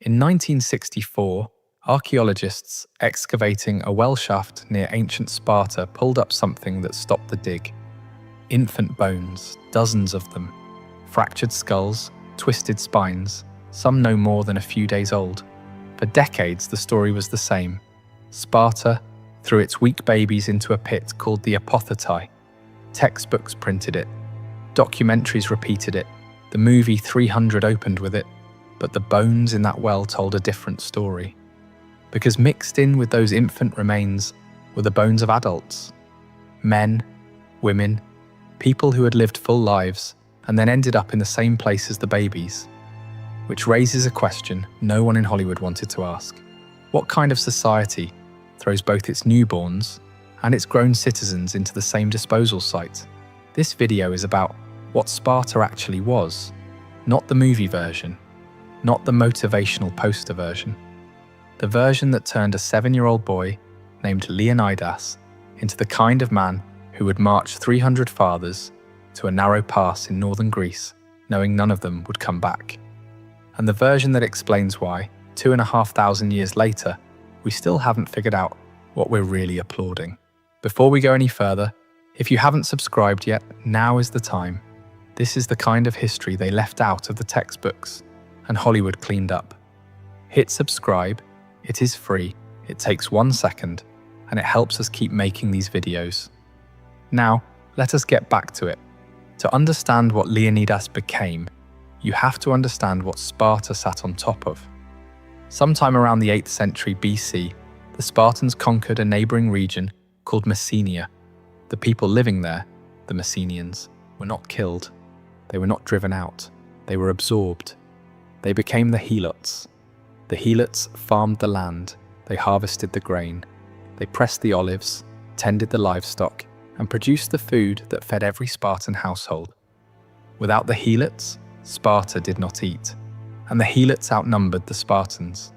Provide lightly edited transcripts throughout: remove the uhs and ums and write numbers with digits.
In 1964, archaeologists excavating a well shaft near ancient Sparta pulled up something that stopped the dig. Infant bones, dozens of them. Fractured skulls, twisted spines, some no more than a few days old. For decades, the story was the same. Sparta threw its weak babies into a pit called the apothetai. Textbooks printed it. Documentaries repeated it. The movie 300 opened with it. But the bones in that well told a different story. Because mixed in with those infant remains were the bones of adults. Men, women, people who had lived full lives and then ended up in the same place as the babies. Which raises a question no one in Hollywood wanted to ask. What kind of society throws both its newborns and its grown citizens into the same disposal site? This video is about what Sparta actually was, not the movie version, not the motivational poster version. The version that turned a 7-year-old boy named Leonidas into the kind of man who would march 300 fathers to a narrow pass in northern Greece, knowing none of them would come back. And the version that explains why, 2,500 years later, we still haven't figured out what we're really applauding. Before we go any further, if you haven't subscribed yet, now is the time. This is the kind of history they left out of the textbooks and Hollywood cleaned up. Hit subscribe, it is free, it takes 1 second, and it helps us keep making these videos. Now, let us get back to it. To understand what Leonidas became, you have to understand what Sparta sat on top of. Sometime around the 8th century BC, the Spartans conquered a neighboring region called Messenia. The people living there, the Messenians, were not killed. They were not driven out. They were absorbed. They became the helots. The helots farmed the land. They harvested the grain. They pressed the olives, tended the livestock, and produced the food that fed every Spartan household. Without the helots, Sparta did not eat, and the helots outnumbered the Spartans.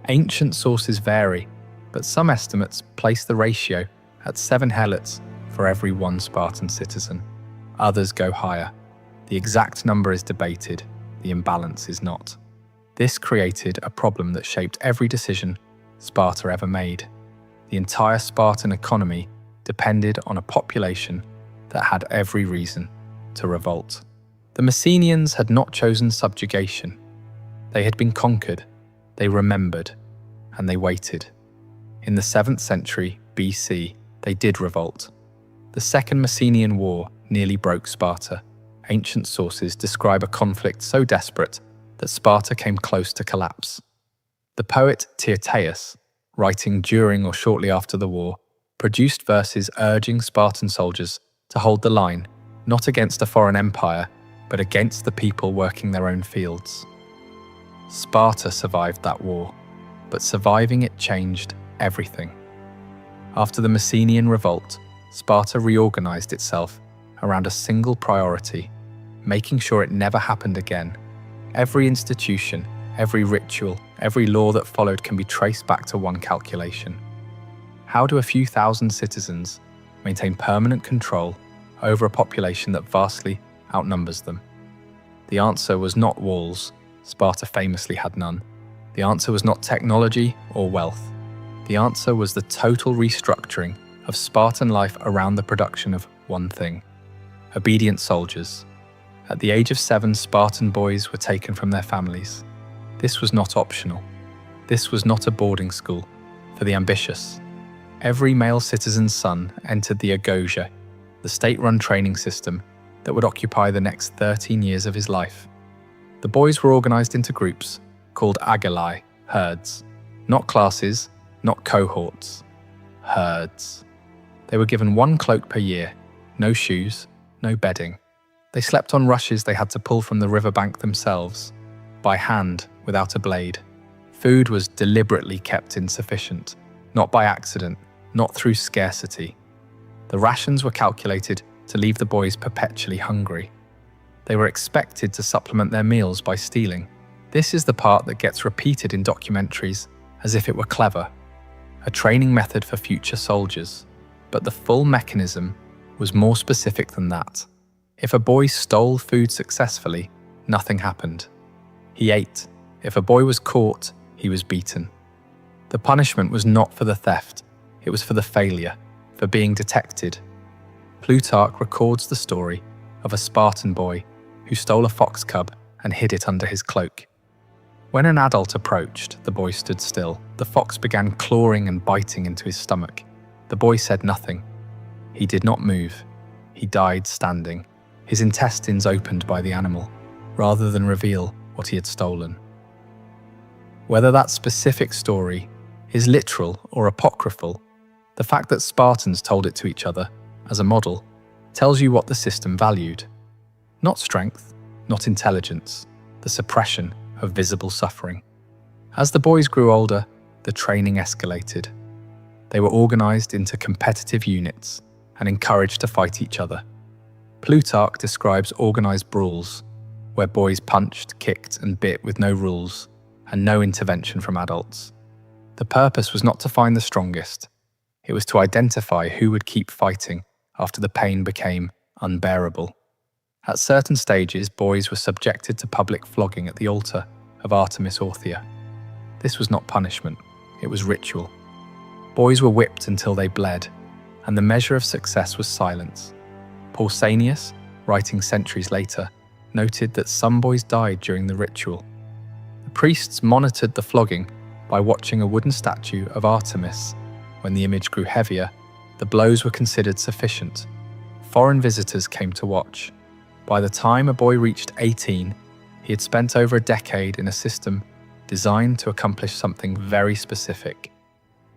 Ancient sources vary, but some estimates place the ratio at 7 helots for every 1 Spartan citizen. Others go higher. The exact number is debated, the imbalance is not. This created a problem that shaped every decision Sparta ever made. The entire Spartan economy depended on a population that had every reason to revolt. The Messenians had not chosen subjugation. They had been conquered, they remembered, and they waited. In the 7th century BC, they did revolt. The Second Messenian War nearly broke Sparta. Ancient sources describe a conflict so desperate that Sparta came close to collapse. The poet Tyrtaeus, writing during or shortly after the war, produced verses urging Spartan soldiers to hold the line, not against a foreign empire, but against the people working their own fields. Sparta survived that war, but surviving it changed everything. After the Messenian revolt, Sparta reorganized itself around a single priority, making sure it never happened again. Every institution, every ritual, every law that followed can be traced back to one calculation. How do a few thousand citizens maintain permanent control over a population that vastly outnumbers them? The answer was not walls. Sparta famously had none. The answer was not technology or wealth. The answer was the total restructuring of Spartan life around the production of one thing: obedient soldiers. At the age of 7, Spartan boys were taken from their families. This was not optional. This was not a boarding school for the ambitious. Every male citizen's son entered the Agoge, the state-run training system that would occupy the next 13 years of his life. The boys were organized into groups called Agoge, herds. Not classes, not cohorts. Herds. They were given 1 cloak per year, no shoes, no bedding. They slept on rushes they had to pull from the riverbank themselves, by hand without a blade. Food was deliberately kept insufficient, not by accident, not through scarcity. The rations were calculated to leave the boys perpetually hungry. They were expected to supplement their meals by stealing. This is the part that gets repeated in documentaries as if it were clever, a training method for future soldiers. But the full mechanism was more specific than that. If a boy stole food successfully, nothing happened. He ate, If a boy was caught, he was beaten. The punishment was not for the theft, it was for the failure, for being detected. Plutarch records the story of a Spartan boy who stole a fox cub and hid it under his cloak. When an adult approached, the boy stood still. The fox began clawing and biting into his stomach. The boy said nothing. He did not move. He died standing, his intestines opened by the animal, rather than reveal what he had stolen. Whether that specific story is literal or apocryphal, the fact that Spartans told it to each other as a model tells you what the system valued. Not strength, not intelligence, the suppression of visible suffering. As the boys grew older, the training escalated. They were organized into competitive units and encouraged to fight each other. Plutarch describes organized brawls, where boys punched, kicked, and bit with no rules and no intervention from adults. The purpose was not to find the strongest. It was to identify who would keep fighting after the pain became unbearable. At certain stages, boys were subjected to public flogging at the altar of Artemis Orthia. This was not punishment, it was ritual. Boys were whipped until they bled, and the measure of success was silence. Pausanias, writing centuries later, noted that some boys died during the ritual. The priests monitored the flogging by watching a wooden statue of Artemis. When the image grew heavier, the blows were considered sufficient. Foreign visitors came to watch. By the time a boy reached 18, he had spent over a decade in a system designed to accomplish something very specific.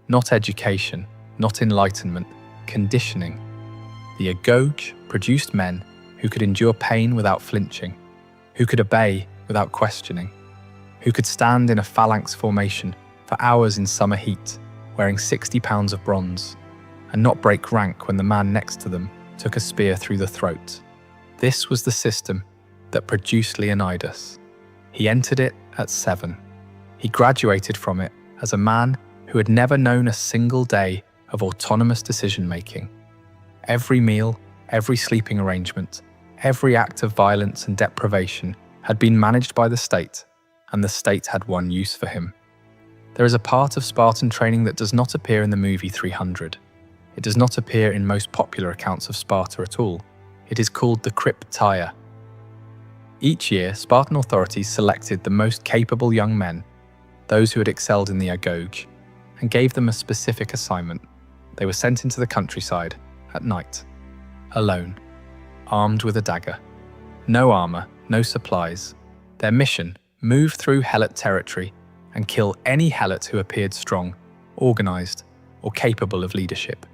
Not education, not enlightenment, conditioning. The Agoge produced men who could endure pain without flinching, who could obey without questioning, who could stand in a phalanx formation for hours in summer heat, wearing 60 pounds of bronze, and not break rank when the man next to them took a spear through the throat. This was the system that produced Leonidas. He entered it at 7. He graduated from it as a man who had never known a single day of autonomous decision-making. Every meal, every sleeping arrangement, every act of violence and deprivation had been managed by the state, and the state had one use for him. There is a part of Spartan training that does not appear in the movie 300. It does not appear in most popular accounts of Sparta at all. It is called the Krypteia. Each year, Spartan authorities selected the most capable young men, those who had excelled in the Agoge, and gave them a specific assignment. They were sent into the countryside at night, alone, armed with a dagger. No armor, no supplies. Their mission: move through helot territory and kill any helot who appeared strong, organized, or capable of leadership.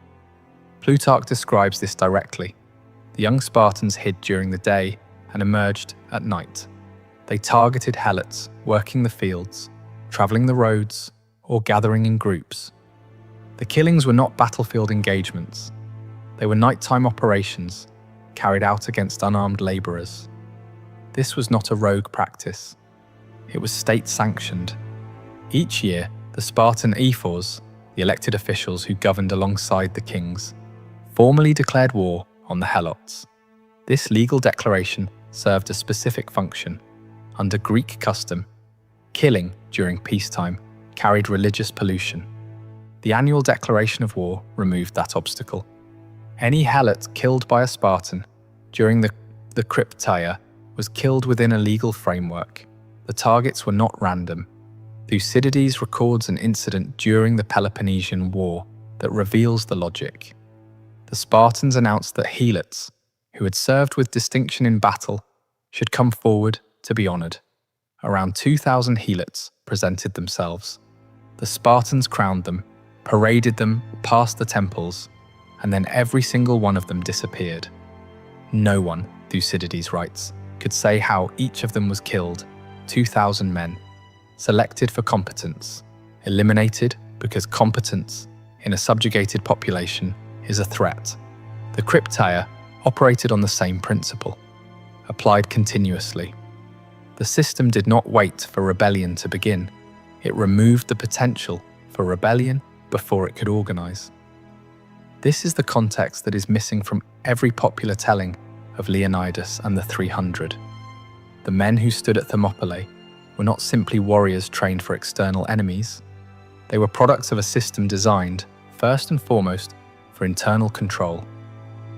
Plutarch describes this directly. The young Spartans hid during the day and emerged at night. They targeted helots, working the fields, traveling the roads, or gathering in groups. The killings were not battlefield engagements. They were nighttime operations carried out against unarmed laborers. This was not a rogue practice. It was state-sanctioned. Each year, the Spartan ephors, the elected officials who governed alongside the kings, formally declared war on the helots. This legal declaration served a specific function. Under Greek custom, killing during peacetime carried religious pollution. The annual declaration of war removed that obstacle. Any helot killed by a Spartan during the Krypteia was killed within a legal framework. The targets were not random. Thucydides records an incident during the Peloponnesian War that reveals the logic. The Spartans announced that helots, who had served with distinction in battle, should come forward to be honored. Around 2,000 helots presented themselves. The Spartans crowned them, paraded them past the temples, and then every single one of them disappeared. No one, Thucydides writes, could say how each of them was killed. 2,000 men, selected for competence, eliminated because competence in a subjugated population is a threat. The Krypteia operated on the same principle, applied continuously. The system did not wait for rebellion to begin. It removed the potential for rebellion before it could organize. This is the context that is missing from every popular telling of Leonidas and the 300. The men who stood at Thermopylae, were not simply warriors trained for external enemies. They were products of a system designed, first and foremost, for internal control.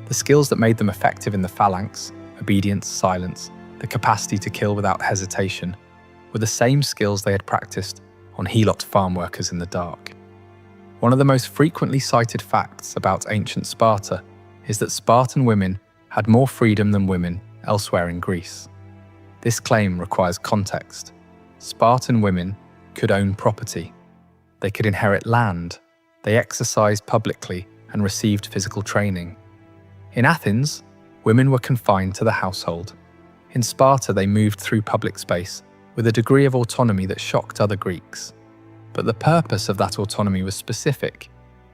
The skills that made them effective in the phalanx, obedience, silence, the capacity to kill without hesitation, were the same skills they had practiced on helot farm workers in the dark. One of the most frequently cited facts about ancient Sparta is that Spartan women had more freedom than women elsewhere in Greece. This claim requires context. Spartan women could own property. They could inherit land. They exercised publicly and received physical training. In Athens, women were confined to the household. In Sparta, they moved through public space with a degree of autonomy that shocked other Greeks. But the purpose of that autonomy was specific.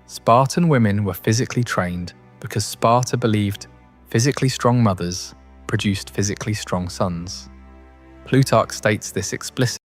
Spartan women were physically trained because Sparta believed physically strong mothers produced physically strong sons. Plutarch states this explicitly.